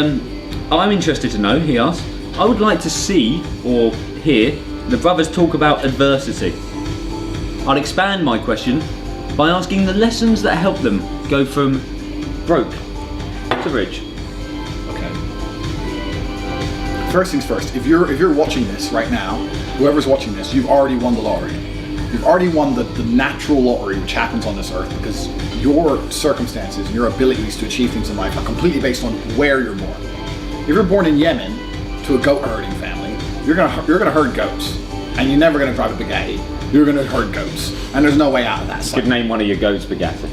I'm interested to know, he asked, I would like to see or hear the brothers talk about adversity. I'll expand my question by asking the lessons that help them go from broke to rich. Okay. First things first, if you're watching this right now, whoever's watching this, you've already won the lottery. You've already won the natural lottery which happens on this earth, because your circumstances and your abilities to achieve things in life are completely based on where you're born. If you're born in Yemen to a goat herding family, you're gonna herd goats, and you're never gonna drive a Bugatti. You're gonna herd goats, and there's no way out of that. You could name one of your goats Bugatti.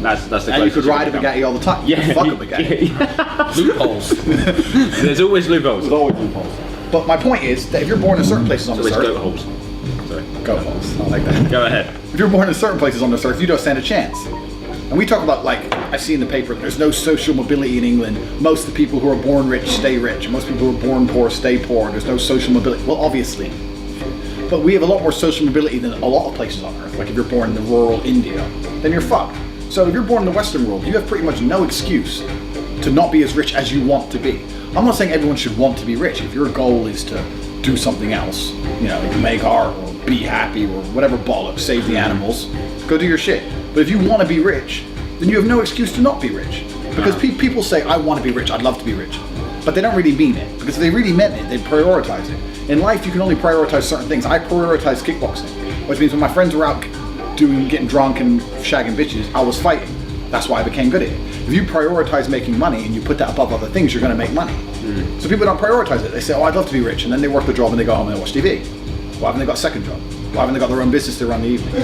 That's the. And you could ride a Bugatti all the time. You could fuck a Bugatti. Loopholes. There's always loopholes. There's always loopholes. But my point is that if you're born in certain places on this earth, goat holes. Sorry. Goat holes. I like that. Go ahead. If you're born in certain places on this earth, you don't stand a chance. And we talk about, like, I see in the paper, there's no social mobility in England. Most of the people who are born rich stay rich. Most people who are born poor stay poor. There's no social mobility. Well, obviously. But we have a lot more social mobility than a lot of places on earth. Like if you're born in the rural India, then you're fucked. So if you're born in the Western world, you have pretty much no excuse to not be as rich as you want to be. I'm not saying everyone should want to be rich. If your goal is to do something else, you know, make art or be happy or whatever bollocks, save the animals, go do your shit. But if you want to be rich, then you have no excuse to not be rich. Because people say, I want to be rich, I'd love to be rich. But they don't really mean it. Because if they really meant it, they'd prioritize it. In life, you can only prioritize certain things. I prioritize kickboxing, which means when my friends were out getting drunk and shagging bitches, I was fighting. That's why I became good at it. If you prioritize making money and you put that above other things, you're going to make money. So people don't prioritize it. They say, oh, I'd love to be rich. And then they work the job and they go home and they watch TV. Why haven't they got a second job? Why haven't they got their own business to run the evening?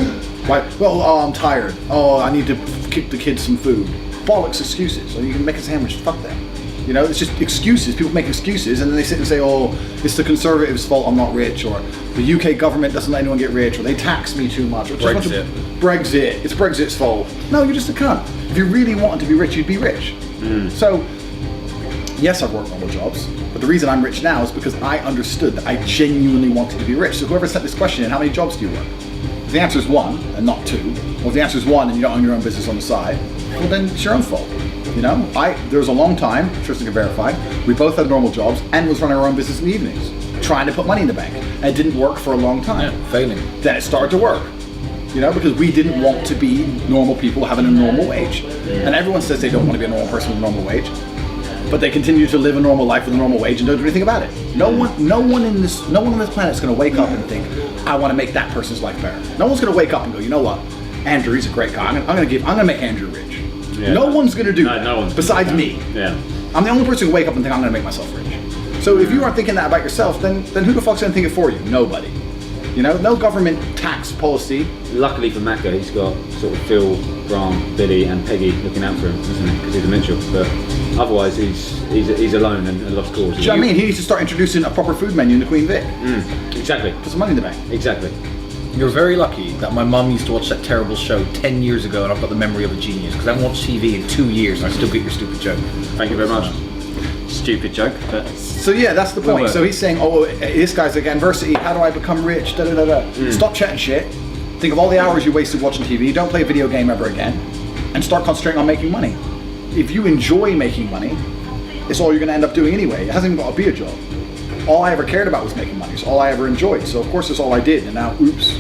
Why? Well, oh, I'm tired. Oh, I need to kick the kids some food. Bollocks excuses. So you can make a sandwich, fuck them. You know, it's just excuses. People make excuses and then they sit and say, oh, it's the Conservatives' fault I'm not rich, or the UK government doesn't let anyone get rich, or they tax me too much, or Brexit. Brexit. It's Brexit's fault. No, you're just a cunt. If you really wanted to be rich, you'd be rich. So, yes, I've worked normal jobs, but the reason I'm rich now is because I understood that I genuinely wanted to be rich. So whoever sent this question in, how many jobs do you work? If the answer is 1 and not 2, or if the answer is 1 and you don't own your own business on the side, well then it's your own fault. You know, there was a long time, Tristan can verify, we both had normal jobs and was running our own business in the evenings, trying to put money in the bank. And it didn't work for a long time. Yeah, failing. Then it started to work. You know, because we didn't want to be normal people having a normal wage. And everyone says they don't want to be a normal person with a normal wage, but they continue to live a normal life with a normal wage and don't do anything about it. No one on this planet is going to wake up and think, I want to make that person's life better. No one's going to wake up and go, you know what, Andrew, he's a great guy. I'm going to make Andrew rich. Yeah, no one's going to do that. No one's besides me. Yeah. I'm the only person who wake up and think I'm going to make myself rich. So if you aren't thinking that about yourself, then who the fuck's going to think it for you? Nobody. You know, no government tax policy. Luckily for Macca, he's got sort of Phil, Grant, Billy, and Peggy looking out for him, isn't he? Because he's a Mitchell. But otherwise, he's alone and lost cause. Do you know what I mean? He needs to start introducing a proper food menu in the Queen Vic. Exactly. Put some money in the bank. Exactly. You're very lucky that my mum used to watch that terrible show 10 years ago and I've got the memory of a genius, because I haven't watched TV in 2 years and I still get your stupid joke. Thank you very much. Stupid joke, but... So yeah, that's the point. So he's saying, oh, this guy's like, adversity, how do I become rich, da da da da. Stop chatting shit, think of all the hours you wasted watching TV, don't play a video game ever again, and start concentrating on making money. If you enjoy making money, it's all you're going to end up doing anyway. It hasn't even got to be a job. All I ever cared about was making money. It's all I ever enjoyed. So of course it's all I did, and now, oops,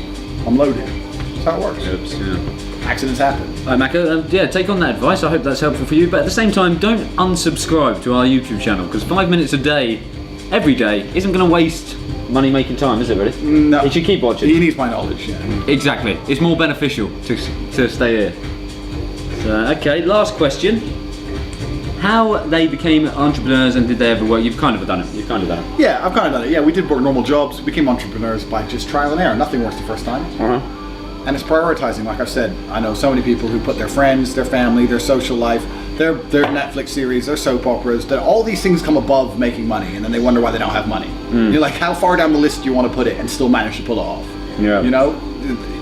I'm loaded. That's how it works. Oops, yeah. Accidents happen. Alright, Macca, yeah, take on that advice. I hope that's helpful for you. But at the same time, don't unsubscribe to our YouTube channel, because 5 minutes a day, every day, isn't going to waste money-making time, is it, really? No. You should keep watching. He needs my knowledge, yeah. Exactly. It's more beneficial to stay here. So, okay, last question. How they became entrepreneurs and did they ever work? You've kind of done it. Yeah, I've kind of done it. Yeah, we did work normal jobs, became entrepreneurs by just trial and error. Nothing works the first time. And it's prioritizing, like I've said. I know so many people who put their friends, their family, their social life, their Netflix series, their soap operas, all these things come above making money, and then they wonder why they don't have money. You're like, how far down the list do you want to put it and still manage to pull it off? Yeah. You know,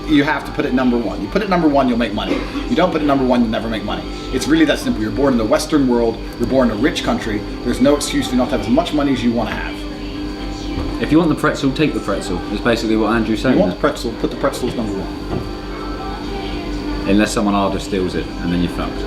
you have to put it number 1. You put it number 1, you'll make money. You don't put it number 1, you'll never make money. It's really that simple. You're born in the Western world, you're born in a rich country, there's no excuse for you not to have as much money as you want to have. If you want the pretzel, take the pretzel. That's basically what Andrew's saying. You want the pretzel, put the pretzel as number 1. Unless someone harder steals it, and then you're fucked.